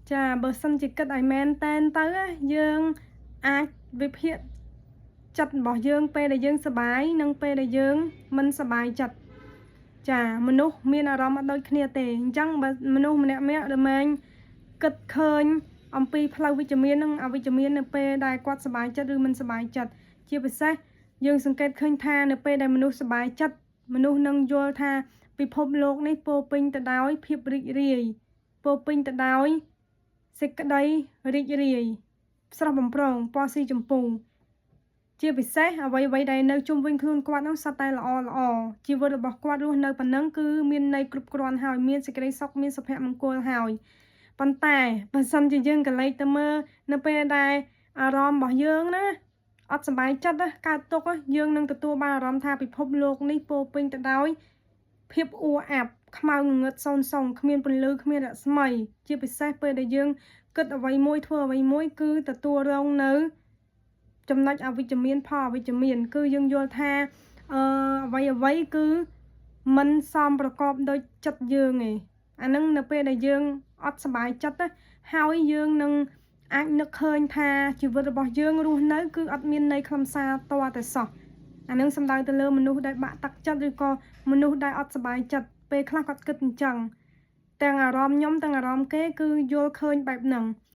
Chà, bờ sân chỉ kết ai men tên tới á, dươngអាចវិភាគចិត្តរបស់យើងពេលដែលយើងសប្បាយនិងពេលដែលយើងមិនសប្បាយចិត្តចាមនុស្សមានអារម្មណ៍អត់ដូចគ្នាទេអញ្ចឹងបើមនុស្សម្នាក់ៗដែលមែងគិតឃើញអំពីផ្លូវវិជ្ជមាននិងអវិជ្ជមាននៅពេលដែលគាត់សប្បាយចិត្តឬមិនសប្បាយចិត្តជាពិសេសយើងសង្កេតឃើញថានៅពេលដែលមនុស្សសប្បាយចិត្តមនុស្សនឹងយល់ថាពិភពលោកនេះពោរពេញទៅដោយភាពរីករាយពោរពេញទៅដោយសេចក្តីរីករាយស្រស់បំព្រងពណ៌ស៊ីចម្ពូជាពិសេសអ្វីៗដែលនៅជុំវិញខ្លួនគាត់នោះសុទ្ធតែល្អជីវិតរបស់គាត់រស់នៅប៉ុណ្ណឹងគឺមានន័យគ្រប់គ្រាន់ហើយមានសេចក្តីសុខមានសុភមង្គលហើយប៉ុន្តែបើសិនជាយើងក៏លេចទៅមើលនៅពេលដែលអារម្មណ៍របស់យើងណាអត់សប្បាយចិត្តកើតទុក្ខយើងនឹងទទួលបានអារម្មណ៍ថាពិភពលោកនេះពោរពេញទៅដោយភាពអួរអាប់ខ្មៅងងឹតសូន្យគ្មានពន្លឺគ្មានរស្មីជាពិសេសពេលដែលយើងគិតអ្វីមួយធ្វើអ្វីមួយគឺទទួលរងនៅចំណុចអវិជ្ជមានផលអវិជ្ជមានគឺយើងយល់ថាអ្វីគឺមិនសមប្រកបដោយចិត្តយើងឯងអានឹងនៅពេលដែលយើងអត់សប្បាយចិត្តហើយយើងនឹងអាចនឹកឃើញថាជីវិតរបស់យើងរស់នៅគឺអត់មានន័យខ្លឹមសារតតែសោះអានឹងសំដៅទៅលើមនុស្សដែលបាក់ទឹកចិត្តឬក៏មនុស្សដែលអត់សប្បាយចិត្តពេលខ្លះគាត់គិតអញ្ចឹងទាំងអារម្មណ៍ខ្ញុំទាំងអារម្មណ៍គេគឺយល់ឃើញបែបហ្នឹង